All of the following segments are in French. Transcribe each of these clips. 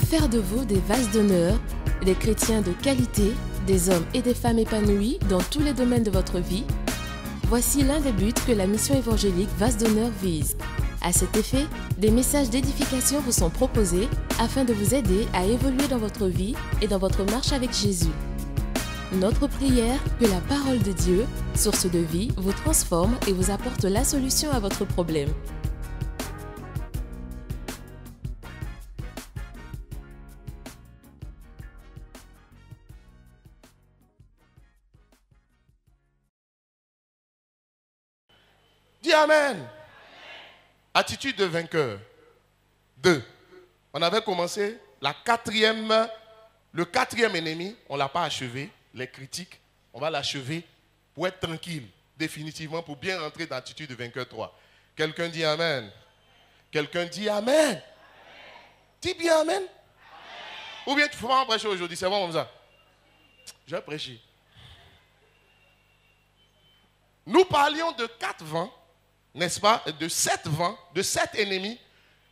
faire de vous des vases d'honneur, des chrétiens de qualité, des hommes et des femmes épanouis dans tous les domaines de votre vie? Voici l'un des buts que la mission évangélique Vases d'honneur vise. À cet effet, des messages d'édification vous sont proposés afin de vous aider à évoluer dans votre vie et dans votre marche avec Jésus. Notre prière, que la parole de Dieu, source de vie, vous transforme et vous apporte la solution à votre problème. Dis Amen. Attitude de vainqueur. 2. On avait commencé le quatrième ennemi, on ne l'a pas achevé, les critiques, on va l'achever pour être tranquille, définitivement, pour bien rentrer dans l'attitude de vainqueur 3. Quelqu'un dit Amen. Quelqu'un dit Amen. Dis bien Amen. Ou bien tu ne faut pas en prêcher aujourd'hui, c'est bon comme ça. Je vais prêcher. Nous parlions de 4 vents, n'est-ce pas, de 7 vents, de 7 ennemis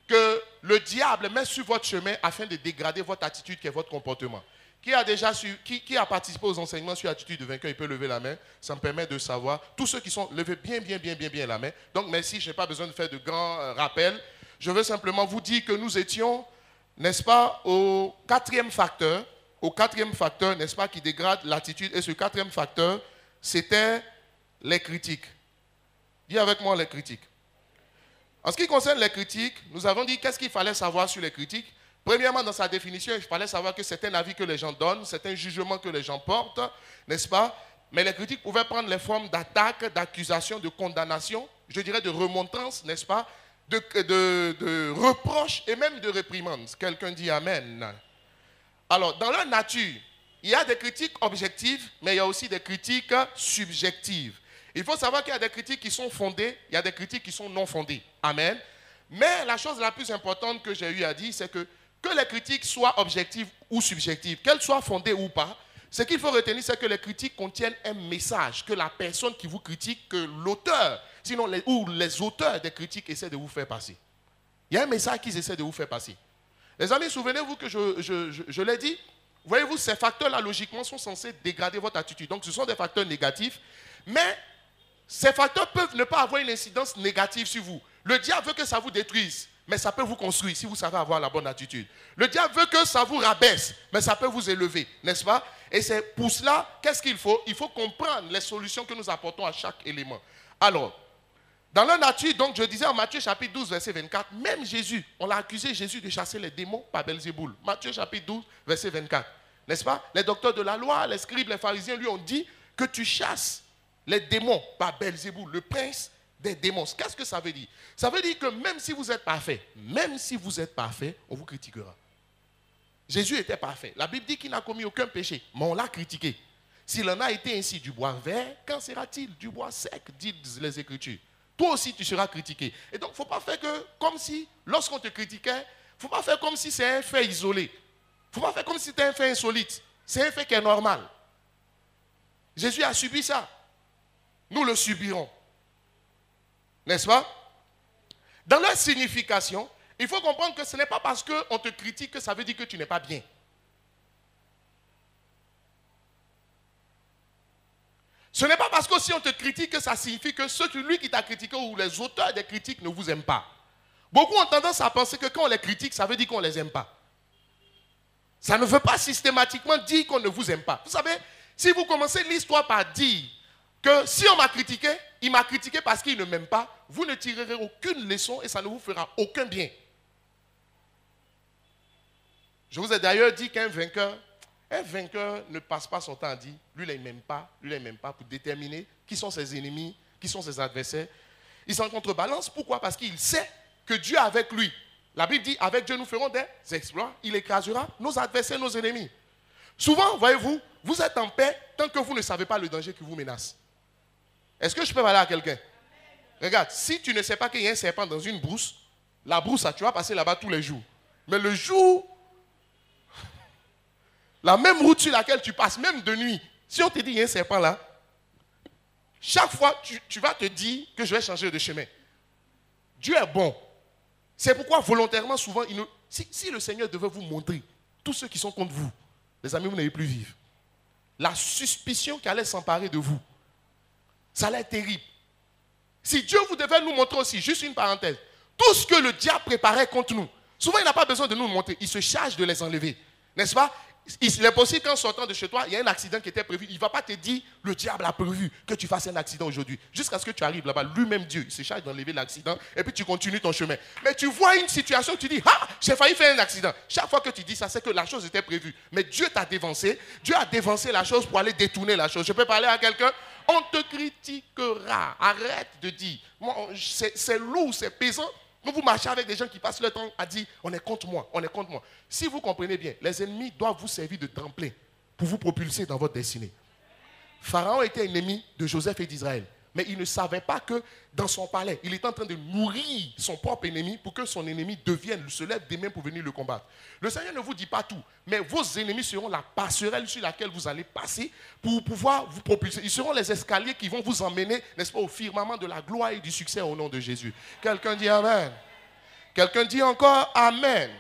que le diable met sur votre chemin afin de dégrader votre attitude qui est votre comportement. Qui a participé aux enseignements sur l'attitude de vainqueur, il peut lever la main. Ça me permet de savoir. Tous ceux qui sont, levez bien la main. Donc merci, je n'ai pas besoin de faire de grands rappels. Je veux simplement vous dire que nous étions, n'est-ce pas, au 4e facteur, n'est-ce pas, qui dégrade l'attitude. Et ce 4e facteur, c'était les critiques. Dis avec moi les critiques. En ce qui concerne les critiques, nous avons dit qu'est-ce qu'il fallait savoir sur les critiques. Premièrement, dans sa définition, il fallait savoir que c'est un avis que les gens donnent, c'est un jugement que les gens portent, n'est-ce pas? Mais les critiques pouvaient prendre les formes d'attaque, d'accusation, de condamnation, je dirais de remontrance, n'est-ce pas? De reproche et même de réprimande. Quelqu'un dit Amen. Alors, dans leur nature, il y a des critiques objectives, mais il y a aussi des critiques subjectives. Il faut savoir qu'il y a des critiques qui sont fondées, il y a des critiques qui sont non fondées. Amen. Mais la chose la plus importante que j'ai eu à dire, c'est que les critiques soient objectives ou subjectives, qu'elles soient fondées ou pas, ce qu'il faut retenir, c'est que les critiques contiennent un message que la personne qui vous critique, que l'auteur, sinon les auteurs des critiques essaient de vous faire passer. Il y a un message qu'ils essaient de vous faire passer. Les amis, souvenez-vous que je l'ai dit, voyez-vous, ces facteurs-là, logiquement, sont censés dégrader votre attitude. Donc, ce sont des facteurs négatifs, mais ces facteurs peuvent ne pas avoir une incidence négative sur vous. Le diable veut que ça vous détruise, mais ça peut vous construire si vous savez avoir la bonne attitude. Le diable veut que ça vous rabaisse, mais ça peut vous élever, n'est-ce pas? Et c'est pour cela, qu'est-ce qu'il faut? Il faut comprendre les solutions que nous apportons à chaque élément. Alors, dans la nature, donc je disais en Matthieu chapitre 12, verset 24, même Jésus, on l'a accusé Jésus de chasser les démons par Belzéboul. Matthieu chapitre 12, verset 24, n'est-ce pas? Les docteurs de la loi, les scribes, les pharisiens lui ont dit que tu chasses les démons par Belzéboul, le prince des démons. Qu'est-ce que ça veut dire? Ça veut dire que même si vous êtes parfait, on vous critiquera. Jésus était parfait. La Bible dit qu'il n'a commis aucun péché, mais on l'a critiqué. S'il en a été ainsi du bois vert, quand sera-t-il du bois sec, disent les Écritures? Toi aussi, tu seras critiqué. Et donc, il ne faut pas faire comme si, lorsqu'on te critiquait, il ne faut pas faire comme si c'est un fait isolé. Il ne faut pas faire comme si c'était un fait insolite. C'est un fait qui est normal. Jésus a subi ça. Nous le subirons. N'est-ce pas? Dans leur signification, il faut comprendre que ce n'est pas parce qu'on te critique que ça veut dire que tu n'es pas bien. Ce n'est pas parce que si on te critique que ça signifie que celui qui t'a critiqué ou les auteurs des critiques ne vous aiment pas. Beaucoup ont tendance à penser que quand on les critique, ça veut dire qu'on ne les aime pas. Ça ne veut pas systématiquement dire qu'on ne vous aime pas. Vous savez, si vous commencez l'histoire par dire que si on m'a critiqué, il m'a critiqué parce qu'il ne m'aime pas, vous ne tirerez aucune leçon et ça ne vous fera aucun bien. Je vous ai d'ailleurs dit qu'un vainqueur ne passe pas son temps à dire, lui là il ne m'aime pas, pour déterminer qui sont ses ennemis, qui sont ses adversaires. Il s'en contrebalance. Pourquoi? Parce qu'il sait que Dieu est avec lui. La Bible dit, avec Dieu nous ferons des exploits, il écrasera nos adversaires, nos ennemis. Souvent, voyez-vous, vous êtes en paix tant que vous ne savez pas le danger qui vous menace. Est-ce que je peux parler à quelqu'un? Regarde, si tu ne sais pas qu'il y a un serpent dans une brousse, la brousse, tu vas passer là-bas tous les jours. Mais le jour, la même route sur laquelle tu passes, même de nuit, si on te dit qu'il y a un serpent là, chaque fois, tu vas te dire que je vais changer de chemin. Dieu est bon. C'est pourquoi volontairement, souvent, Si le Seigneur devait vous montrer tous ceux qui sont contre vous, les amis, vous n'allez plus vivre. La suspicion qui allait s'emparer de vous, ça allait être terrible. Si Dieu vous devait nous montrer aussi, juste une parenthèse, tout ce que le diable préparait contre nous, souvent il n'a pas besoin de nous le montrer, il se charge de les enlever. N'est-ce pas? Il est possible qu'en sortant de chez toi, il y a un accident qui était prévu. Il ne va pas te dire, le diable a prévu que tu fasses un accident aujourd'hui. Jusqu'à ce que tu arrives là-bas, lui-même Dieu, il se charge d'enlever l'accident et puis tu continues ton chemin. Mais tu vois une situation, tu dis, ah, j'ai failli faire un accident. Chaque fois que tu dis ça, c'est que la chose était prévue. Mais Dieu t'a dévancé. Dieu a dévancé la chose pour aller détourner la chose. Je peux parler à quelqu'un? On te critiquera. Arrête de dire, c'est lourd, c'est pesant. Quand vous marchez avec des gens qui passent le temps à dire on est contre moi, on est contre moi. Si vous comprenez bien, les ennemis doivent vous servir de tremplin pour vous propulser dans votre destinée. Pharaon était ennemi de Joseph et d'Israël. Mais il ne savait pas que dans son palais, il était en train de nourrir son propre ennemi pour que son ennemi se lève des mains pour venir le combattre. Le Seigneur ne vous dit pas tout, mais vos ennemis seront la passerelle sur laquelle vous allez passer pour pouvoir vous propulser. Ils seront les escaliers qui vont vous emmener, n'est-ce pas, au firmament de la gloire et du succès au nom de Jésus. Quelqu'un dit Amen. Quelqu'un dit encore Amen.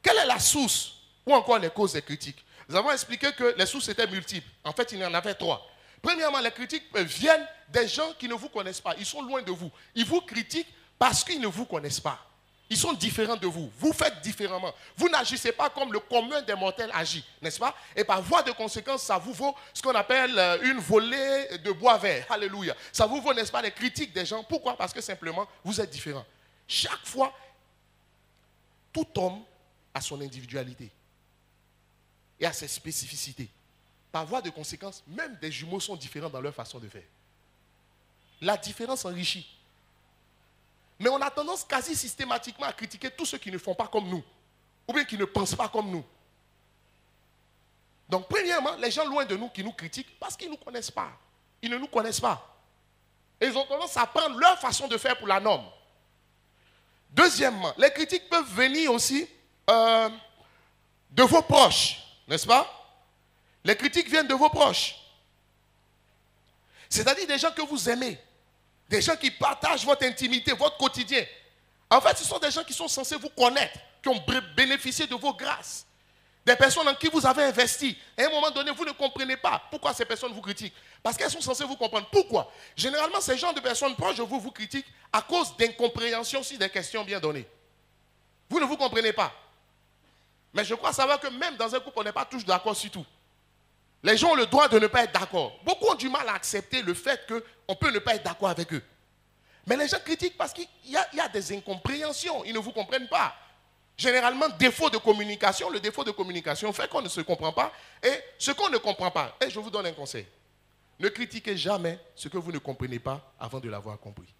Quelle est la source ou encore les causes des critiques? Nous avons expliqué que les sources étaient multiples. En fait, il y en avait 3. Premièrement, les critiques viennent des gens qui ne vous connaissent pas. Ils sont loin de vous. Ils vous critiquent parce qu'ils ne vous connaissent pas. Ils sont différents de vous. Vous faites différemment. Vous n'agissez pas comme le commun des mortels agit, n'est-ce pas? Et par voie de conséquence, ça vous vaut ce qu'on appelle une volée de bois vert. Alléluia. Ça vous vaut, n'est-ce pas, les critiques des gens. Pourquoi? Parce que simplement, vous êtes différents. Chaque fois, tout homme a son individualité et a ses spécificités. Par voie de conséquence, même des jumeaux sont différents dans leur façon de faire. La différence enrichit. Mais on a tendance quasi systématiquement à critiquer tous ceux qui ne font pas comme nous, ou bien qui ne pensent pas comme nous. Donc, premièrement, les gens loin de nous qui nous critiquent parce qu'ils ne nous connaissent pas. Ils ne nous connaissent pas. Et ils ont tendance à prendre leur façon de faire pour la norme. Deuxièmement, les critiques peuvent venir aussi de vos proches, n'est-ce pas? Les critiques viennent de vos proches. C'est-à-dire des gens que vous aimez. Des gens qui partagent votre intimité, votre quotidien. En fait, ce sont des gens qui sont censés vous connaître, qui ont bénéficié de vos grâces. Des personnes en qui vous avez investi. À un moment donné, vous ne comprenez pas pourquoi ces personnes vous critiquent. Parce qu'elles sont censées vous comprendre. Pourquoi? Généralement, ces gens de personnes proches de vous critiquent à cause d'incompréhension sur des questions bien données. Vous ne vous comprenez pas. Mais je crois savoir que même dans un couple, on n'est pas tous d'accord sur tout. Les gens ont le droit de ne pas être d'accord. Beaucoup ont du mal à accepter le fait qu'on peut ne pas être d'accord avec eux. Mais les gens critiquent parce qu'il y a des incompréhensions. Ils ne vous comprennent pas. Généralement, défaut de communication. Le défaut de communication fait qu'on ne se comprend pas. Et ce qu'on ne comprend pas, et je vous donne un conseil. Ne critiquez jamais ce que vous ne comprenez pas avant de l'avoir compris.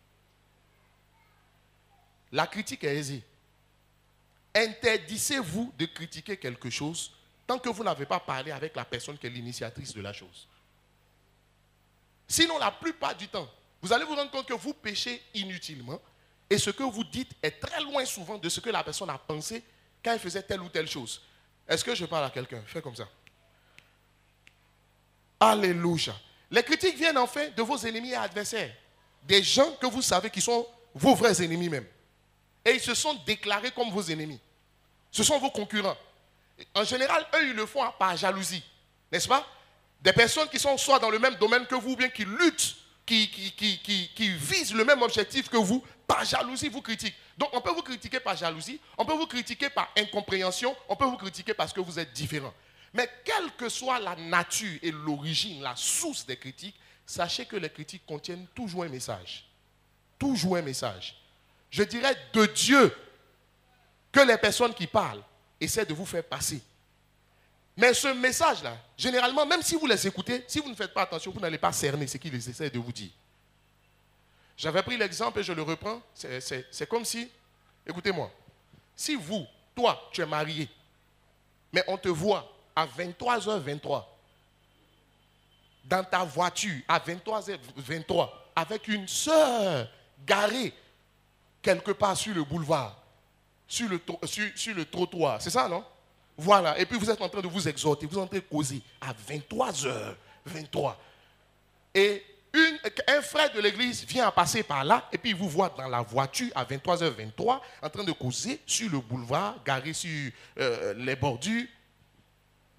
La critique est aisée. Interdisez-vous de critiquer quelque chose tant que vous n'avez pas parlé avec la personne qui est l'initiatrice de la chose. Sinon, la plupart du temps, vous allez vous rendre compte que vous péchez inutilement et ce que vous dites est très loin souvent de ce que la personne a pensé quand elle faisait telle ou telle chose. Est-ce que je parle à quelqu'un? Fais comme ça. Alléluia. Les critiques viennent en fait de vos ennemis et adversaires. Des gens que vous savez qui sont vos vrais ennemis même. Et ils se sont déclarés comme vos ennemis. Ce sont vos concurrents. En général, eux, ils le font par jalousie. N'est-ce pas? Des personnes qui sont soit dans le même domaine que vous, ou bien qui luttent, qui visent le même objectif que vous, par jalousie, vous critiquent. Donc, on peut vous critiquer par jalousie, on peut vous critiquer par incompréhension, on peut vous critiquer parce que vous êtes différents. Mais quelle que soit la nature et l'origine, la source des critiques, sachez que les critiques contiennent toujours un message. Toujours un message. Je dirais de Dieu que les personnes qui parlent essaient de vous faire passer. Mais ce message-là, généralement, même si vous les écoutez, si vous ne faites pas attention, vous n'allez pas cerner ce qu'ils essaient de vous dire. J'avais pris l'exemple et je le reprends. C'est comme si, écoutez-moi, si vous, toi, tu es marié, mais on te voit à 23h23 dans ta voiture à 23h23 avec une sœur garée quelque part sur le boulevard, sur le trottoir. C'est ça, non? Voilà. Et puis vous êtes en train de vous exhorter, vous êtes en train de causer à 23h23. Et un frère de l'église vient à passer par là et puis il vous voit dans la voiture à 23h23 en train de causer sur le boulevard, garé sur les bordures.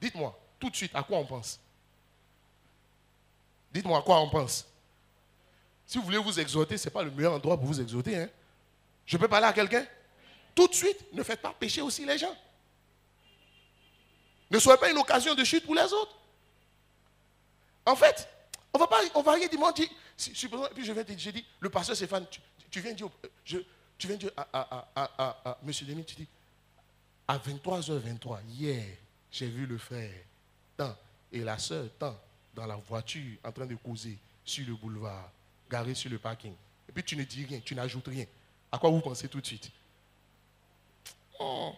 Dites-moi, tout de suite, à quoi on pense? Dites-moi à quoi on pense. Si vous voulez vous exhorter, ce n'est pas le meilleur endroit pour vous exhorter. Hein? Je peux parler à quelqu'un? Tout de suite, ne faites pas pécher aussi les gens. Ne soyez pas une occasion de chute pour les autres. En fait, on va rien dire. Puis je viens te dire, j'ai dit, le pasteur Stéphane, tu viens dire, tu viens dire à M. Denis, tu dis, à 23h23, hier, j'ai vu le frère, tant, et la soeur, tant, dans la voiture, en train de causer sur le boulevard, garé sur le parking. Et puis tu ne dis rien, tu n'ajoutes rien. À quoi vous pensez tout de suite? Oh.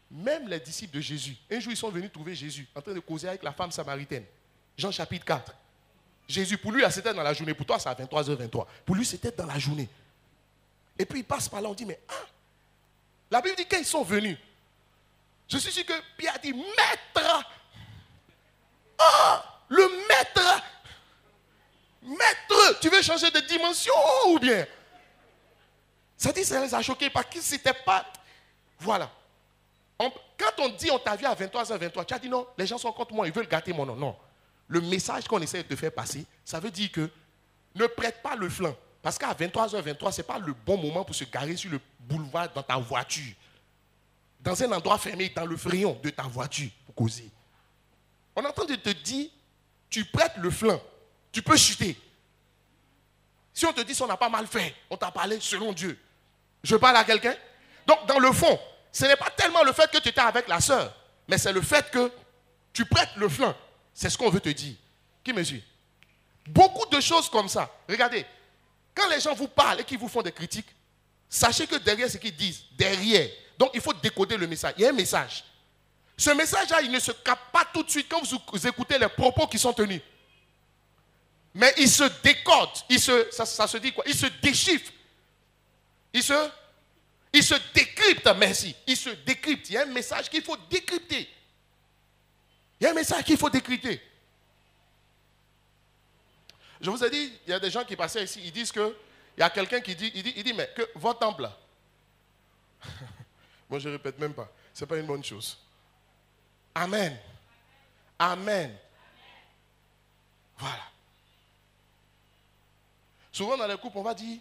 Même les disciples de Jésus, un jour ils sont venus trouver Jésus en train de causer avec la femme samaritaine. Jean chapitre 4. Jésus, pour lui, c'était dans la journée. Pour toi, c'est à 23h23. Pour lui, c'était dans la journée. Et puis il passe par là, on dit, mais la Bible dit qu'ils sont venus. Je suis sûr que Pierre a dit, maître. Le maître. Maître, tu veux changer de dimension ou bien? Ça dit, ça les a choqués parce que c'était pas... Voilà. Quand on dit on t'a vu à 23h23, tu as dit non, les gens sont contre moi, ils veulent gâter mon nom. Non. Le message qu'on essaie de te faire passer, ça veut dire que ne prête pas le flanc. Parce qu'à 23h23, ce n'est pas le bon moment pour se garer sur le boulevard dans ta voiture. Dans un endroit fermé, dans le frayon de ta voiture, pour causer. On est en train de te dire, tu prêtes le flanc, tu peux chuter. Si on te dit, on n'a pas mal fait, on t'a parlé selon Dieu. Je parle à quelqu'un? Donc, dans le fond, ce n'est pas tellement le fait que tu étais avec la sœur, mais c'est le fait que tu prêtes le flanc. C'est ce qu'on veut te dire. Qui me suit? Beaucoup de choses comme ça. Regardez, quand les gens vous parlent et qu'ils vous font des critiques, sachez que derrière ce qu'ils disent, derrière, donc il faut décoder le message. Il y a un message. Ce message-là, il ne se capte pas tout de suite quand vous écoutez les propos qui sont tenus. Mais il se décode. Ça se dit quoi? Il se déchiffre. Il se décrypte, merci. Il se décrypte. Il y a un message qu'il faut décrypter. Il y a un message qu'il faut décrypter. Je vous ai dit, il y a des gens qui passaient ici, ils disent que, il y a quelqu'un qui dit, il dit, mais que votre temple là, moi je ne répète même pas, ce n'est pas une bonne chose. Amen. Amen. Voilà. Souvent dans les couples, on va dire,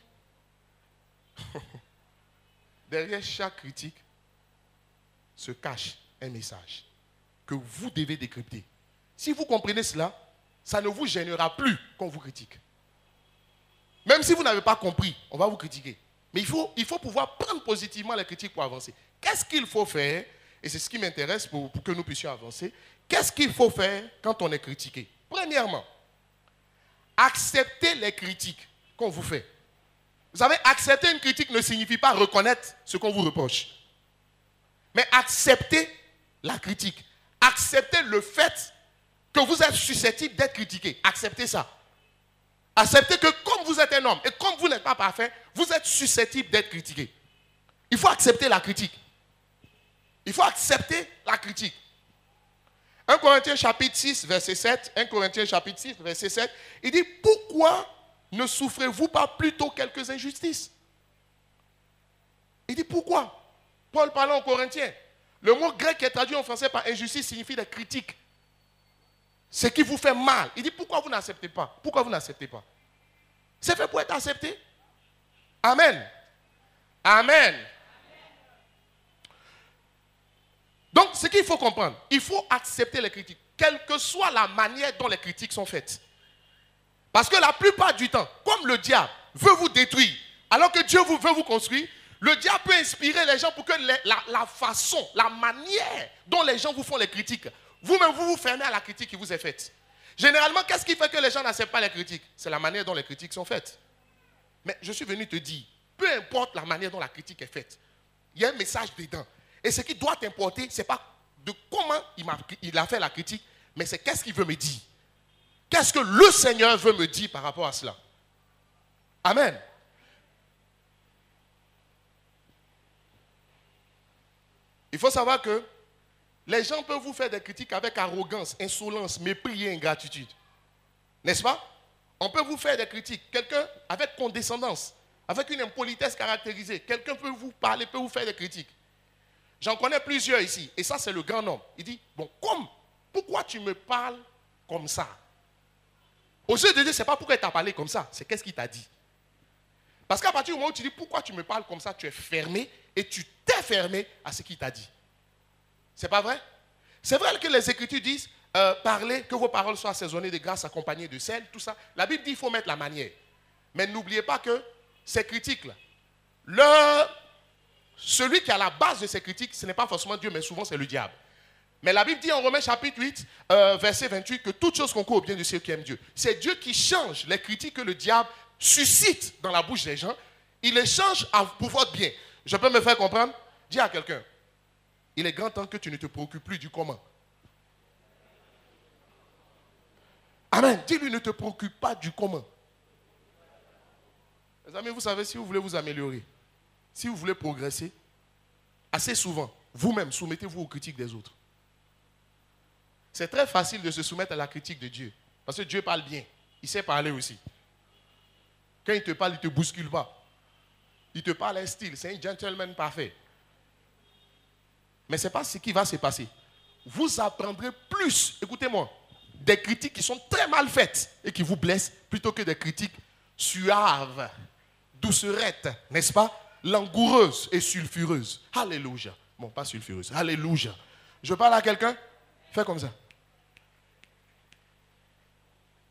derrière chaque critique se cache un message que vous devez décrypter. Si vous comprenez cela, ça ne vous gênera plus qu'on vous critique. Même si vous n'avez pas compris, on va vous critiquer. Mais il faut pouvoir prendre positivement les critiques pour avancer. Qu'est-ce qu'il faut faire? Et c'est ce qui m'intéresse pour que nous puissions avancer. Qu'est-ce qu'il faut faire quand on est critiqué? Premièrement, accepter les critiques qu'on vous fait. Vous savez, accepter une critique ne signifie pas reconnaître ce qu'on vous reproche. Mais accepter la critique. Accepter le fait que vous êtes susceptible d'être critiqué. Acceptez ça. Acceptez que comme vous êtes un homme et comme vous n'êtes pas parfait, vous êtes susceptible d'être critiqué. Il faut accepter la critique. Il faut accepter la critique. 1 Corinthiens chapitre 6, verset 7. 1 Corinthiens chapitre 6, verset 7. Il dit, pourquoi ne souffrez-vous pas plutôt quelques injustices? Il dit, pourquoi? Paul parlant aux Corinthiens. Le mot grec qui est traduit en français par injustice signifie des critiques. Ce qui vous fait mal. Il dit, pourquoi vous n'acceptez pas? Pourquoi vous n'acceptez pas? C'est fait pour être accepté. Amen. Amen. Donc, ce qu'il faut comprendre, il faut accepter les critiques, quelle que soit la manière dont les critiques sont faites. Parce que la plupart du temps, comme le diable veut vous détruire, alors que Dieu veut vous construire, le diable peut inspirer les gens pour que la façon, la manière dont les gens vous font les critiques, vous-même vous fermez à la critique qui vous est faite. Généralement, qu'est-ce qui fait que les gens n'acceptent pas les critiques? C'est la manière dont les critiques sont faites. Mais je suis venu te dire, peu importe la manière dont la critique est faite, il y a un message dedans. Et ce qui doit t'importer, ce n'est pas de comment il a fait la critique, mais c'est qu'est-ce qu'il veut me dire. Qu'est-ce que le Seigneur veut me dire par rapport à cela? Amen. Il faut savoir que les gens peuvent vous faire des critiques avec arrogance, insolence, mépris et ingratitude. N'est-ce pas? On peut vous faire des critiques. Quelqu'un avec condescendance, avec une impolitesse caractérisée, quelqu'un peut vous parler, peut vous faire des critiques. J'en connais plusieurs ici. Et ça, c'est le grand homme. Il dit, bon, pourquoi tu me parles comme ça? Au lieu de dire, ce n'est pas pourquoi il t'a parlé comme ça, c'est qu'est-ce qu'il t'a dit. Parce qu'à partir du moment où tu dis, pourquoi tu me parles comme ça, tu es fermé et tu t'es fermé à ce qu'il t'a dit. C'est pas vrai? C'est vrai que les Écritures disent, parlez, que vos paroles soient assaisonnées de grâce, accompagnées de sel, tout ça. La Bible dit qu'il faut mettre la manière. Mais n'oubliez pas que ces critiques-là, celui qui est à la base de ces critiques, ce n'est pas forcément Dieu, mais souvent c'est le diable. Mais la Bible dit en Romains chapitre 8, verset 28, que toute chose concourt au bien de ceux qui aiment Dieu. C'est Dieu qui change les critiques que le diable suscite dans la bouche des gens. Il les change pour votre bien. Je peux me faire comprendre? Dis à quelqu'un, il est grand temps que tu ne te préoccupes plus du comment. Amen. Dis-lui, ne te préoccupe pas du comment. Les amis, vous savez, si vous voulez vous améliorer, si vous voulez progresser, assez souvent, vous-même, soumettez-vous aux critiques des autres. C'est très facile de se soumettre à la critique de Dieu. Parce que Dieu parle bien. Il sait parler aussi. Quand il te parle, il ne te bouscule pas. Il te parle un style. C'est un gentleman parfait. Mais ce n'est pas ce qui va se passer. Vous apprendrez plus, écoutez-moi, des critiques qui sont très mal faites et qui vous blessent plutôt que des critiques suaves, doucerettes, n'est-ce pas? Langoureuses et sulfureuses. Alléluia. Bon, pas sulfureuse. Alléluia. Je parle à quelqu'un? Fais comme ça.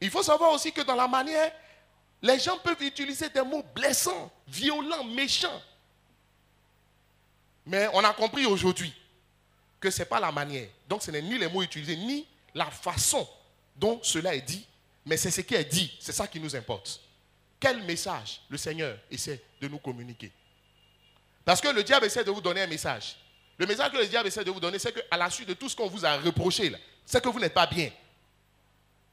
Il faut savoir aussi que dans la manière, les gens peuvent utiliser des mots blessants, violents, méchants. Mais on a compris aujourd'hui que ce n'est pas la manière. Donc ce n'est ni les mots utilisés, ni la façon dont cela est dit, mais c'est ce qui est dit. C'est ça qui nous importe. Quel message le Seigneur essaie de nous communiquer? Parce que le diable essaie de vous donner un message. Le message que le diable essaie de vous donner, c'est qu'à la suite de tout ce qu'on vous a reproché, c'est que vous n'êtes pas bien.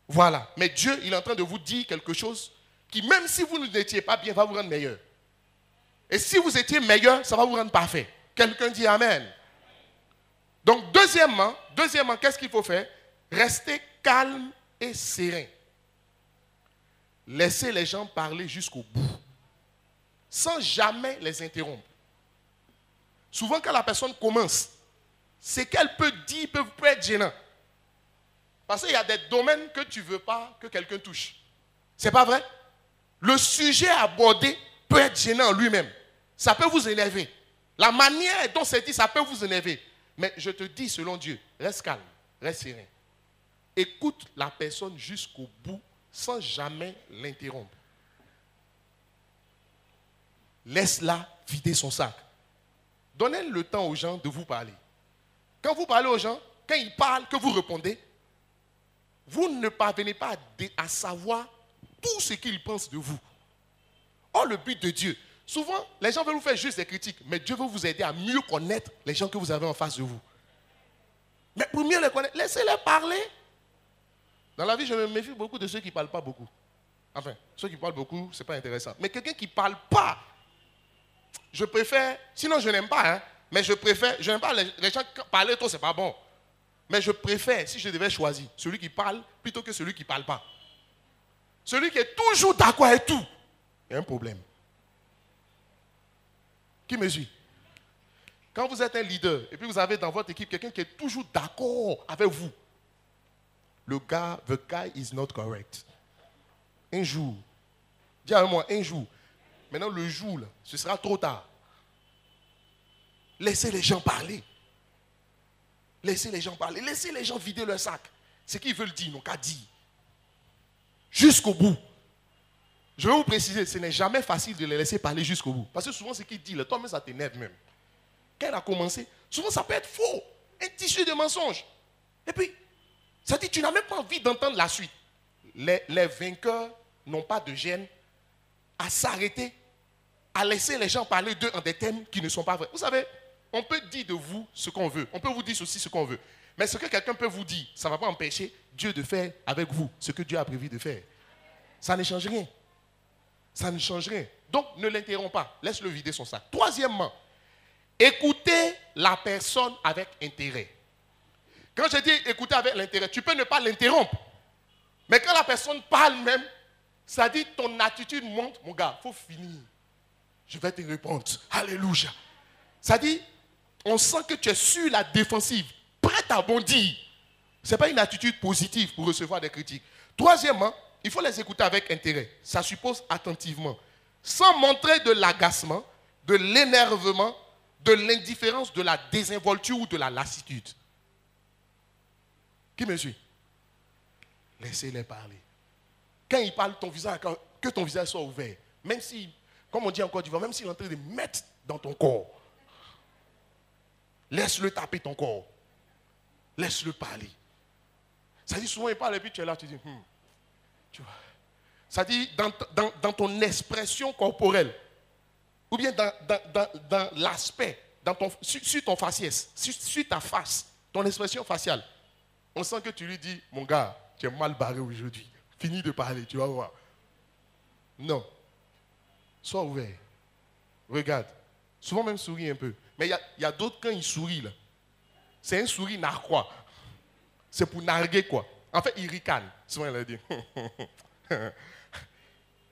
Voilà. Mais Dieu, il est en train de vous dire quelque chose qui, même si vous n'étiez pas bien, va vous rendre meilleur. Et si vous étiez meilleur, ça va vous rendre parfait. Quelqu'un dit Amen. Donc, deuxièmement, qu'est-ce qu'il faut faire? Rester calme et serein. Laissez les gens parler jusqu'au bout, sans jamais les interrompre. Souvent, quand la personne commence, ce qu'elle peut dire peut être gênant. Parce qu'il y a des domaines que tu ne veux pas que quelqu'un touche. C'est pas vrai? Le sujet abordé peut être gênant lui-même. Ça peut vous énerver. La manière dont c'est dit, ça peut vous énerver. Mais je te dis, selon Dieu, reste calme, reste serein. Écoute la personne jusqu'au bout sans jamais l'interrompre. Laisse-la vider son sac. Donnez le temps aux gens de vous parler. Quand vous parlez aux gens, quand ils parlent, que vous répondez, vous ne parvenez pas à savoir tout ce qu'ils pensent de vous. Or, le but de Dieu, souvent, les gens veulent vous faire juste des critiques, mais Dieu veut vous aider à mieux connaître les gens que vous avez en face de vous. Mais pour mieux les connaître, laissez-les parler. Dans la vie, je me méfie beaucoup de ceux qui ne parlent pas beaucoup. Enfin, ceux qui parlent beaucoup, ce n'est pas intéressant. Mais quelqu'un qui ne parle pas, je préfère, sinon je n'aime pas, hein, mais je n'aime pas les gens qui parlent trop, ce n'est pas bon. Mais je préfère, si je devais choisir, celui qui parle plutôt que celui qui ne parle pas. Celui qui est toujours d'accord avec tout, il y a un problème. Qui me suit? Quand vous êtes un leader et puis vous avez dans votre équipe quelqu'un qui est toujours d'accord avec vous, the guy is not correct. Un jour, dis avec moi, un jour. Maintenant, le jour, là, ce sera trop tard. Laissez les gens parler. Laissez les gens parler. Laissez les gens vider leur sac. Ce qu'ils veulent dire, ils n'ont qu'à dire. Jusqu'au bout. Je vais vous préciser, ce n'est jamais facile de les laisser parler jusqu'au bout. Parce que souvent, ce qu'ils disent, toi-même, ça t'énerve même. Quand elle a commencé, souvent, ça peut être faux. Un tissu de mensonges. Et puis, ça dit, tu n'as même pas envie d'entendre la suite. Les vainqueurs n'ont pas de gêne à s'arrêter, à laisser les gens parler d'eux en des thèmes qui ne sont pas vrais. Vous savez, on peut dire de vous ce qu'on veut. On peut vous dire aussi ce qu'on veut. Mais ce que quelqu'un peut vous dire, ça ne va pas empêcher Dieu de faire avec vous ce que Dieu a prévu de faire. Ça ne change rien. Ça ne change rien. Donc, ne l'interromps pas. Laisse-le vider son sac. Troisièmement, écoutez la personne avec intérêt. Quand je dis écouter avec l'intérêt, tu peux ne pas l'interrompre. Mais quand la personne parle même, Ça dit, ton attitude montre, mon gars, il faut finir. Je vais te répondre. Alléluia. Ça dit, on sent que tu es sur la défensive, prête à bondir. Ce n'est pas une attitude positive pour recevoir des critiques. Troisièmement, il faut les écouter avec intérêt. Ça suppose attentivement. Sans montrer de l'agacement, de l'énervement, de l'indifférence, de la désinvolture ou de la lassitude. Qui me suit? Laissez-les parler. Quand ils parlent, que ton visage soit ouvert. Même si, comme on dit en Côte d'Ivoire, même s'il est en train de mettre dans ton corps. Laisse-le taper ton corps. Laisse-le parler. Ça dit souvent, il parle et puis tu es là, tu dis, tu vois. Ça dit, dans ton expression corporelle, ou bien dans l'aspect, sur ton faciès, sur ta face, ton expression faciale, on sent que tu lui dis, mon gars, tu es mal barré aujourd'hui. Finis de parler, tu vas voir. Non. Sois ouvert. Regarde. Souvent même souris un peu. Mais il y a d'autres, quand ils sourient, là, c'est un sourire narquois. C'est pour narguer quoi. En fait, ils ricanent. Souvent, il a dit.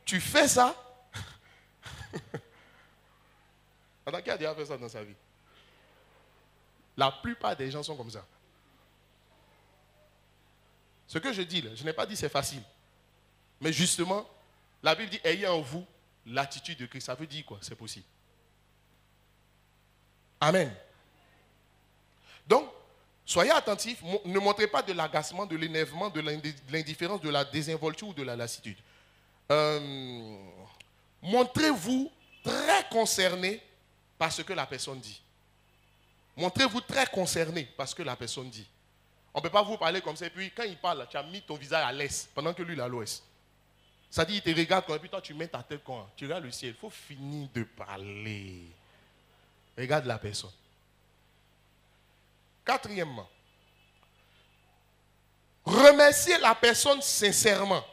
Tu fais ça? Attends, qui a déjà fait ça dans sa vie? La plupart des gens sont comme ça. Ce que je dis là, je n'ai pas dit c'est facile. Mais justement, la Bible dit, ayez en vous l'attitude de Christ. Ça veut dire quoi? C'est possible. Amen. Donc, soyez attentifs. Ne montrez pas de l'agacement, de l'énervement, de l'indifférence, de la désinvolture ou de la lassitude. Montrez-vous très concerné par ce que la personne dit. Montrez-vous très concerné par ce que la personne dit. On ne peut pas vous parler comme ça et puis quand il parle, tu as mis ton visage à l'est pendant que lui il est à l'ouest. Ça dit, il te regarde et puis toi tu mets ta tête quand tu regardes le ciel. Il faut finir de parler. Regarde la personne. Quatrièmement, remerciez la personne sincèrement.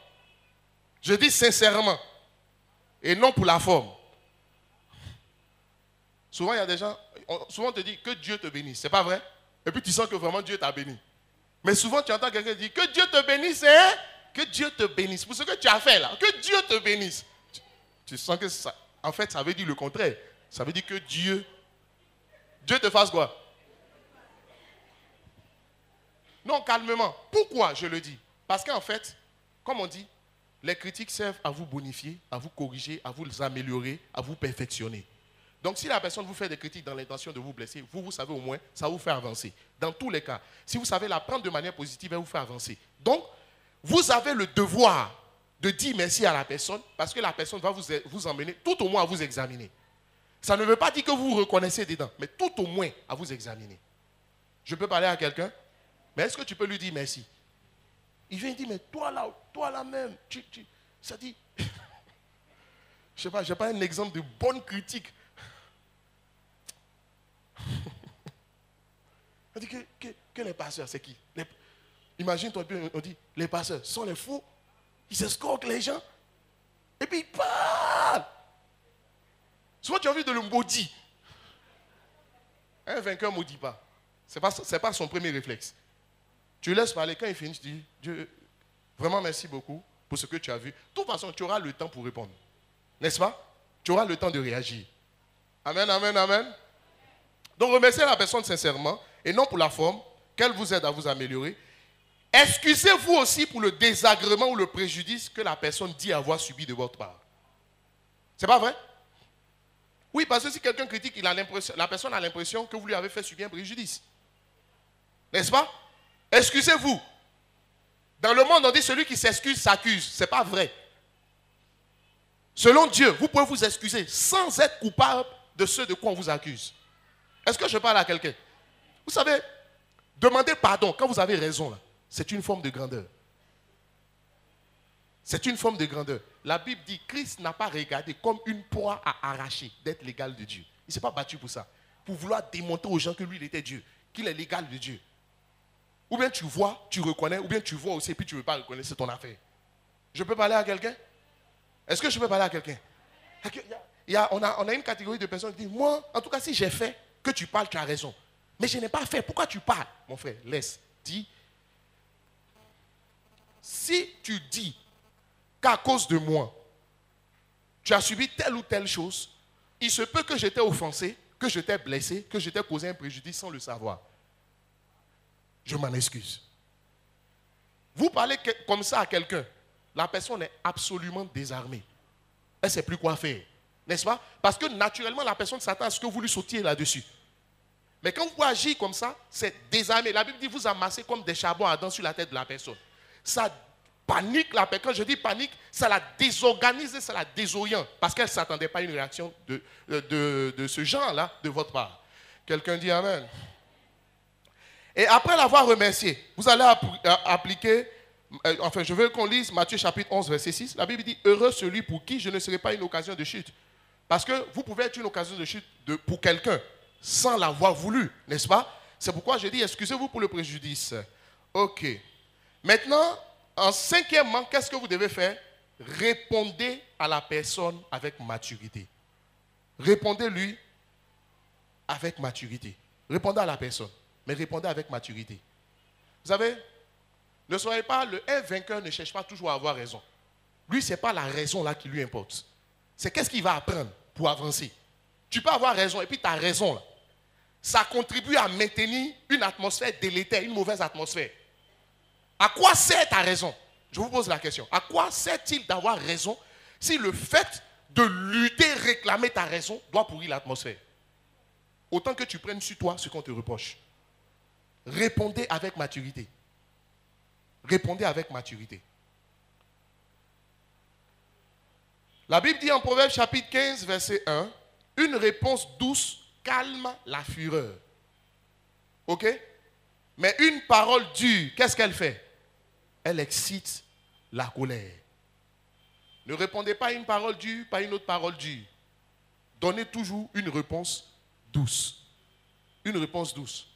Je dis sincèrement et non pour la forme. Souvent il y a des gens, souvent on te dit que Dieu te bénisse, c'est pas vrai? Et puis tu sens que vraiment Dieu t'a béni. Mais souvent tu entends quelqu'un dire que Dieu te bénisse, hein? Que Dieu te bénisse. Pour ce que tu as fait là, que Dieu te bénisse. Tu sens que ça, en fait, ça veut dire le contraire. Ça veut dire que Dieu te fasse quoi? Non, calmement. Pourquoi je le dis? Parce qu'en fait, comme on dit, les critiques servent à vous bonifier, à vous corriger, à vous améliorer, à vous perfectionner. Donc si la personne vous fait des critiques dans l'intention de vous blesser, vous savez au moins, ça vous fait avancer. Dans tous les cas, si vous savez la prendre de manière positive, elle vous fait avancer. Donc, vous avez le devoir de dire merci à la personne parce que la personne va vous emmener tout au moins à vous examiner. Ça ne veut pas dire que vous vous reconnaissez dedans, mais tout au moins à vous examiner. Je peux parler à quelqu'un, mais est-ce que tu peux lui dire merci? Il vient dire, mais toi là même, ça dit, je ne sais pas, je n'ai pas un exemple de bonne critique. On dit que les pasteurs, c'est qui? Imagine-toi, on dit, les pasteurs sont les fous, ils escortent les gens, et puis ils parlent. Souvent tu as envie de le maudire. Un vainqueur ne maudit pas. Ce n'est pas son premier réflexe. Tu laisses parler, quand il finit, tu dis, Dieu, vraiment merci beaucoup pour ce que tu as vu. De toute façon, tu auras le temps pour répondre. N'est-ce pas? Tu auras le temps de réagir. Amen, amen, amen. Donc remerciez la personne sincèrement et non pour la forme, qu'elle vous aide à vous améliorer. Excusez-vous aussi pour le désagrément ou le préjudice que la personne dit avoir subi de votre part. C'est pas vrai? Oui, parce que si quelqu'un critique, la personne a l'impression que vous lui avez fait subir un préjudice. N'est-ce pas? Excusez-vous. Dans le monde, on dit celui qui s'excuse s'accuse. Ce n'est pas vrai. Selon Dieu, vous pouvez vous excuser sans être coupable de ce de quoi on vous accuse. Est-ce que je parle à quelqu'un? Vous savez, demander pardon quand vous avez raison, là, c'est une forme de grandeur. C'est une forme de grandeur. La Bible dit que Christ n'a pas regardé comme une proie à arracher d'être l'égal de Dieu. Il ne s'est pas battu pour ça. Pour vouloir démontrer aux gens que lui, il était Dieu, qu'il est l'égal de Dieu. Ou bien tu vois, tu reconnais, ou bien tu vois aussi et puis tu ne veux pas reconnaître, c'est ton affaire. Je peux parler à quelqu'un? Est-ce que je peux parler à quelqu'un? On a une catégorie de personnes qui disent, moi, en tout cas, si j'ai fait, que tu parles, tu as raison. Mais je n'ai pas fait, pourquoi tu parles? Mon frère, laisse, dis. Si tu dis qu'à cause de moi, tu as subi telle ou telle chose, il se peut que je t'ai offensé, que je t'ai blessé, que je t'ai causé un préjudice sans le savoir. Je m'en excuse. Vous parlez comme ça à quelqu'un, la personne est absolument désarmée. Elle ne sait plus quoi faire. N'est-ce pas? Parce que naturellement, la personne s'attend à ce que vous lui sautiez là-dessus. Mais quand vous agissez comme ça, c'est désarmé. La Bible dit vous amassez comme des charbons ardents sur la tête de la personne. Ça panique la personne. Quand je dis panique, ça la désorganise et ça la désoriente. Parce qu'elle ne s'attendait pas à une réaction de ce genre-là de votre part. Quelqu'un dit Amen. Et après l'avoir remercié, vous allez appliquer, je veux qu'on lise Matthieu chapitre 11, verset 6. La Bible dit, heureux celui pour qui je ne serai pas une occasion de chute. Parce que vous pouvez être une occasion de chute pour quelqu'un sans l'avoir voulu, n'est-ce pas? C'est pourquoi je dis, excusez-vous pour le préjudice. Ok. Maintenant, en cinquièmement, qu'est-ce que vous devez faire? Répondez à la personne avec maturité. Répondez-lui avec maturité. Répondez à la personne. Mais répondez avec maturité. Vous savez, ne soyez pas un vainqueur ne cherche pas toujours à avoir raison. Lui, ce n'est pas la raison là qui lui importe. C'est qu'est-ce qu'il va apprendre pour avancer. Tu peux avoir raison et puis tu as raison là. Ça contribue à maintenir une atmosphère délétère, une mauvaise atmosphère. À quoi sert ta raison? Je vous pose la question. À quoi sert-il d'avoir raison si le fait de lutter, réclamer ta raison doit pourrir l'atmosphère? Autant que tu prennes sur toi ce qu'on te reproche. Répondez avec maturité. Répondez avec maturité. La Bible dit en Proverbe chapitre 15, verset 1, une réponse douce calme la fureur. Ok? Mais une parole dure, qu'est-ce qu'elle fait? Elle excite la colère. Ne répondez pas à une parole dure, pas à une autre parole dure. Donnez toujours une réponse douce. Une réponse douce.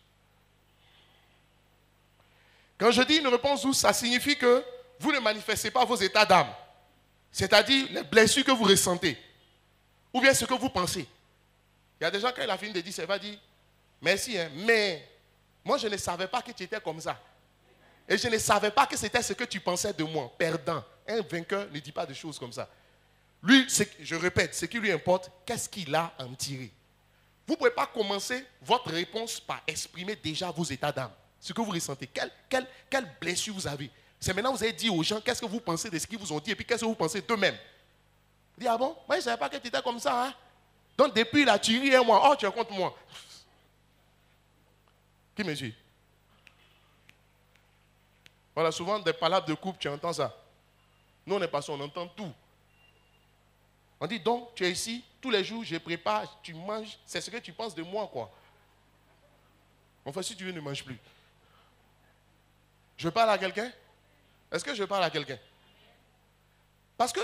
Quand je dis une réponse douce, ça signifie que vous ne manifestez pas vos états d'âme. C'est-à-dire les blessures que vous ressentez. Ou bien ce que vous pensez. Il y a des gens, quand il a fini de dire, ça va dire, merci, hein, mais moi je ne savais pas que tu étais comme ça. Et je ne savais pas que c'était ce que tu pensais de moi, perdant. Un vainqueur ne dit pas de choses comme ça. Lui, je répète, ce qui lui importe, qu'est-ce qu'il a à en tirer. Vous ne pouvez pas commencer votre réponse par exprimer déjà vos états d'âme. Ce que vous ressentez, quelle blessure vous avez. C'est maintenant que vous avez dit aux gens qu'est-ce que vous pensez de ce qu'ils vous ont dit et puis qu'est-ce que vous pensez d'eux-mêmes. Vous dites, ah bon, moi je ne savais pas que tu étais comme ça. Hein? Donc depuis la tuerie et moi, oh tu es contre moi. Qui me suit? Voilà, souvent des palabres de couple, tu entends ça. Nous on est passé, on entend tout. On dit donc, tu es ici, tous les jours je prépare, tu manges, c'est ce que tu penses de moi quoi. Enfin si tu veux, ne mange plus. Je parle à quelqu'un? Est-ce que je parle à quelqu'un? Parce que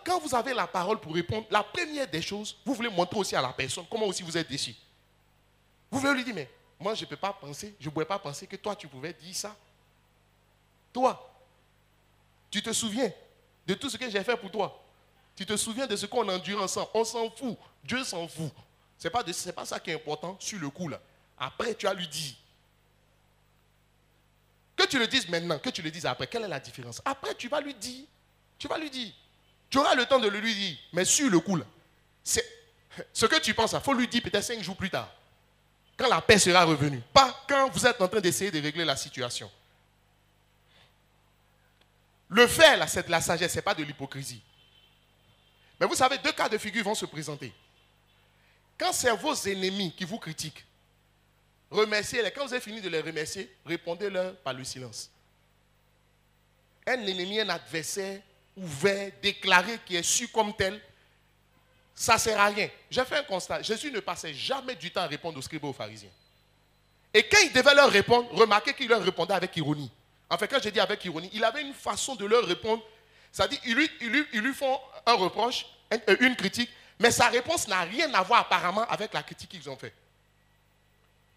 quand vous avez la parole pour répondre, la première des choses, vous voulez montrer aussi à la personne comment aussi vous êtes déçu. Vous voulez lui dire, mais moi je ne peux pas penser, je ne pouvais pas penser que toi tu pouvais dire ça. Toi, tu te souviens de tout ce que j'ai fait pour toi. Tu te souviens de ce qu'on a enduré ensemble. On s'en fout. Dieu s'en fout. Ce n'est pas ça qui est important sur le coup là. Après, tu as lui dit. Que tu le dises maintenant, que tu le dises après, quelle est la différence? Après, tu vas lui dire. Tu vas lui dire. Tu auras le temps de le lui dire. Mais sur le coup là, ce que tu penses, il faut lui dire peut-être 5 jours plus tard. Quand la paix sera revenue. Pas quand vous êtes en train d'essayer de régler la situation. Le faire, là, c'est de la sagesse, ce n'est pas de l'hypocrisie. Mais vous savez, 2 cas de figure vont se présenter. Quand c'est vos ennemis qui vous critiquent, remerciez-les. Quand vous avez fini de les remercier, répondez-leur par le silence. Un ennemi, un adversaire ouvert, déclaré, qui est su comme tel, ça ne sert à rien. J'ai fait un constat. Jésus ne passait jamais du temps à répondre aux scribes et aux pharisiens. Et quand il devait leur répondre, remarquez qu'il leur répondait avec ironie. Enfin, quand je dis avec ironie, il avait une façon de leur répondre. C'est-à-dire, ils lui font un reproche, une critique, mais sa réponse n'a rien à voir apparemment avec la critique qu'ils ont faite.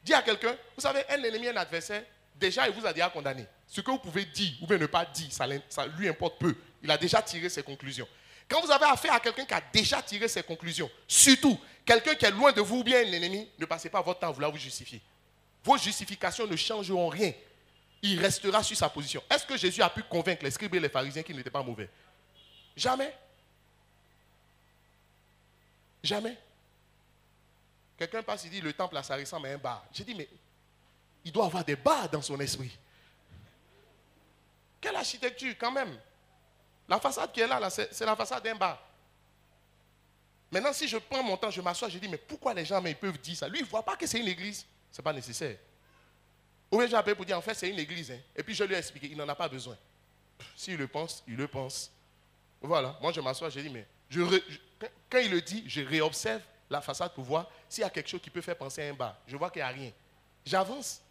Dis à quelqu'un, vous savez, un ennemi, un adversaire, déjà il vous a déjà condamné. Ce que vous pouvez dire ou bien ne pas dire, ça lui importe peu. Il a déjà tiré ses conclusions. Quand vous avez affaire à quelqu'un qui a déjà tiré ses conclusions, surtout quelqu'un qui est loin de vous ou bien un ennemi, ne passez pas votre temps à vouloir vous justifier. Vos justifications ne changeront rien. il restera sur sa position. Est-ce que Jésus a pu convaincre les scribes et les pharisiens qu'ils n'étaient pas mauvais? Jamais. Jamais. Quelqu'un passe, il dit, le temple, là, ça ressemble à un bar. J'ai dit, mais il doit avoir des bars dans son esprit. Quelle architecture, quand même. La façade qui est là, c'est la façade d'un bar. Maintenant, si je prends mon temps, je m'assois, je dis, mais pourquoi les gens ils peuvent dire ça? Lui, il ne voit pas que c'est une église. Ce n'est pas nécessaire. Ou bien j'ai appelé pour dire, en fait, c'est une église. Hein. Et puis je lui ai expliqué, il n'en a pas besoin. S'il le pense, il le pense. Voilà, moi je m'assois, je dis, mais quand il le dit, je réobserve la façade pour voir s'il y a quelque chose qui peut faire penser à un bar. Je vois qu'il n'y a rien. J'avance.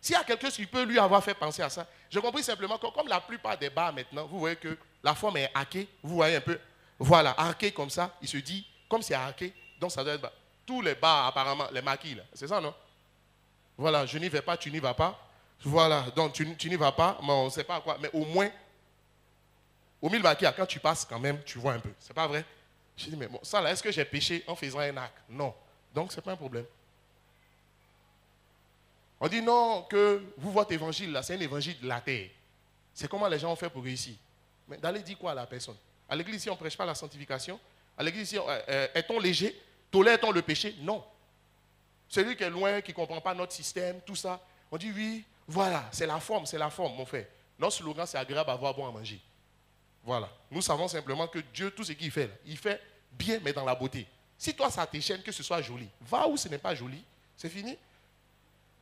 S'il y a quelque chose qui peut lui avoir fait penser à ça, j'ai compris simplement que comme la plupart des bars maintenant, vous voyez que la forme est hackée, vous voyez un peu, voilà, hacké comme ça, il se dit, comme c'est hacké, donc ça doit être bar. Tous les bars apparemment, les maquis là, c'est ça non? Voilà, je n'y vais pas, tu n'y vas pas. Voilà, donc tu n'y vas pas, mais on ne sait pas quoi, mais au moins, au mille maquis, quand tu passes quand même, tu vois un peu, c'est pas vrai? Je dis, mais bon, ça là, est-ce que j'ai péché en faisant un acte? Non, donc c'est pas un problème. On dit non, que vous, votre évangile, là, c'est un évangile de la terre. C'est comment les gens ont fait pour réussir. Mais d'aller dire quoi à la personne? À l'église, ici, on ne prêche pas la sanctification. À l'église, ici, est-on léger? Tolère-t-on le péché? Non. Celui qui est loin, qui ne comprend pas notre système, tout ça, on dit oui, voilà, c'est la forme, mon frère. Notre slogan, c'est agréable à avoir, bon à manger. Voilà. Nous savons simplement que Dieu, tout ce qu'il fait, là, il fait bien, mais dans la beauté. Si toi, ça t'échaîne que ce soit joli, va où ce n'est pas joli, c'est fini.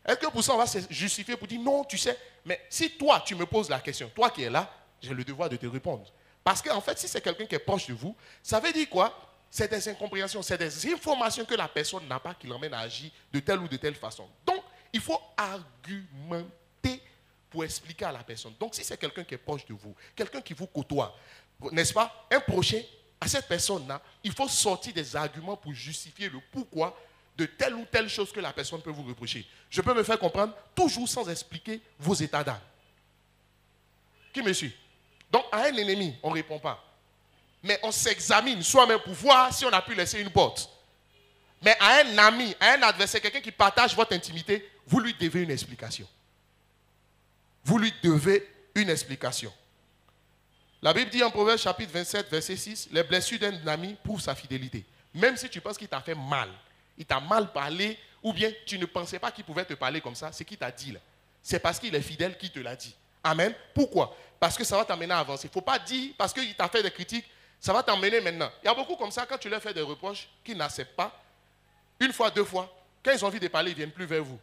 Est-ce que pour ça, on va se justifier pour dire non, tu sais, mais si toi, tu me poses la question, toi qui es là, j'ai le devoir de te répondre. Parce qu'en fait, si c'est quelqu'un qui est proche de vous, ça veut dire quoi? C'est des incompréhensions, c'est des informations que la personne n'a pas qui l'emmène à agir de telle ou de telle façon. Donc, il faut argumenter pour expliquer à la personne. Donc, si c'est quelqu'un qui est proche de vous, quelqu'un qui vous côtoie, n'est-ce pas? Un prochain, à cette personne-là, il faut sortir des arguments pour justifier le pourquoi de telle ou telle chose que la personne peut vous reprocher. Je peux me faire comprendre toujours sans expliquer vos états d'âme. Qui me suit? Donc, à un ennemi, on ne répond pas. Mais on s'examine soi-même pour voir si on a pu laisser une porte. Mais à un ami, à un adversaire, quelqu'un qui partage votre intimité, vous lui devez une explication. Vous lui devez une explication. La Bible dit en Proverbe chapitre 27, verset 6, les blessures d'un ami prouvent sa fidélité. Même si tu penses qu'il t'a fait mal, il t'a mal parlé, ou bien tu ne pensais pas qu'il pouvait te parler comme ça, c'est qu'il t'a dit là. C'est parce qu'il est fidèle qu'il te l'a dit. Amen. Pourquoi? Parce que ça va t'amener à avancer. Il ne faut pas dire, parce qu'il t'a fait des critiques, ça va t'emmener maintenant. Il y a beaucoup comme ça, quand tu leur fais des reproches, qu'ils n'acceptent pas, une fois, deux fois, quand ils ont envie de parler, ils ne viennent plus vers vous.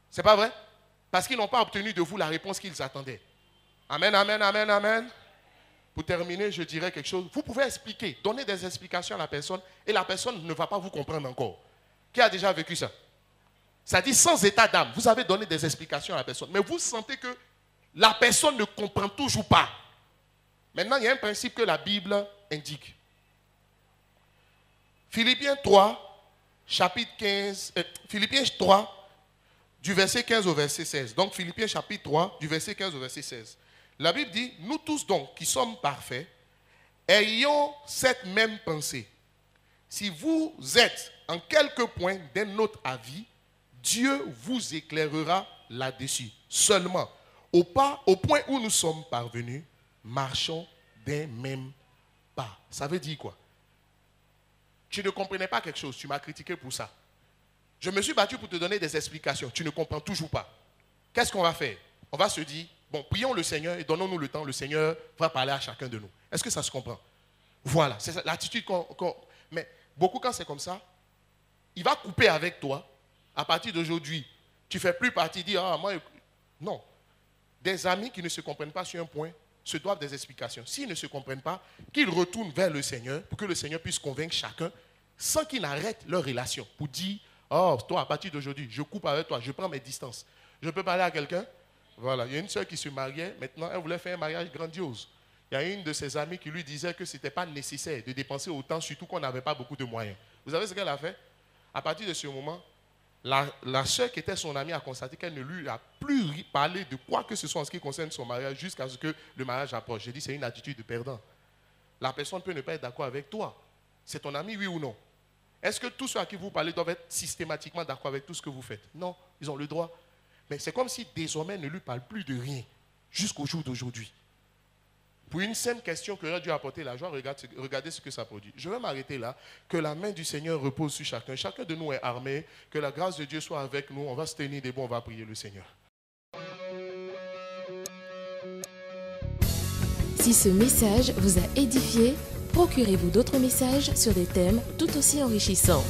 C'est pas vrai? Parce qu'ils n'ont pas obtenu de vous la réponse qu'ils attendaient. Amen, amen, amen, amen. Pour terminer, je dirais quelque chose. Vous pouvez expliquer, donner des explications à la personne et la personne ne va pas vous comprendre encore. Qui a déjà vécu ça? Ça dit sans état d'âme. Vous avez donné des explications à la personne, mais vous sentez que la personne ne comprend toujours pas. Maintenant, il y a un principe que la Bible indique. Philippiens 3, chapitre 15, Philippiens 3, du verset 15 au verset 16. Donc, Philippiens chapitre 3, du verset 15 au verset 16. La Bible dit, nous tous donc, qui sommes parfaits, ayons cette même pensée. Si vous êtes en quelque point d'un autre avis, Dieu vous éclairera là-dessus. Seulement, au point où nous sommes parvenus, marchons d'un même pas. Ça veut dire quoi? Tu ne comprenais pas quelque chose, tu m'as critiqué pour ça. Je me suis battu pour te donner des explications, tu ne comprends toujours pas. Qu'est-ce qu'on va faire? On va se dire, bon, prions le Seigneur et donnons-nous le temps, le Seigneur va parler à chacun de nous. Est-ce que ça se comprend? Voilà, c'est l'attitude qu'on... Mais beaucoup quand c'est comme ça, il va couper avec toi. À partir d'aujourd'hui, tu ne fais plus partie, dire, ah, moi... Non. Des amis qui ne se comprennent pas sur un point se doivent des explications. S'ils ne se comprennent pas, qu'ils retournent vers le Seigneur pour que le Seigneur puisse convaincre chacun sans qu'ils n'arrêtent leur relation. Pour dire, oh, toi, à partir d'aujourd'hui, je coupe avec toi, je prends mes distances. Je peux parler à quelqu'un? Voilà, il y a une soeur qui se mariait, maintenant elle voulait faire un mariage grandiose. Il y a une de ses amies qui lui disait que ce n'était pas nécessaire de dépenser autant, surtout qu'on n'avait pas beaucoup de moyens. Vous savez ce qu'elle a fait? À partir de ce moment, la soeur qui était son amie a constaté qu'elle ne lui a plus parlé de quoi que ce soit en ce qui concerne son mariage jusqu'à ce que le mariage approche. J'ai dit c'est une attitude de perdant. La personne peut ne pas être d'accord avec toi. C'est ton ami, oui ou non? Est-ce que tous ceux à qui vous parlez doivent être systématiquement d'accord avec tout ce que vous faites? Non, ils ont le droit. Mais c'est comme si désormais ne lui parle plus de rien jusqu'au jour d'aujourd'hui. Pour une simple question que Dieu a apporté la joie, regardez ce que ça produit. Je vais m'arrêter là. Que la main du Seigneur repose sur chacun. Chacun de nous est armé. Que la grâce de Dieu soit avec nous. On va se tenir debout, on va prier le Seigneur. Si ce message vous a édifié, procurez-vous d'autres messages sur des thèmes tout aussi enrichissants.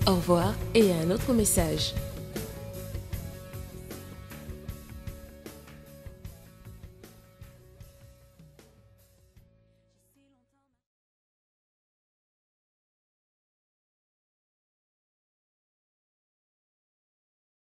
Au revoir et à un autre message.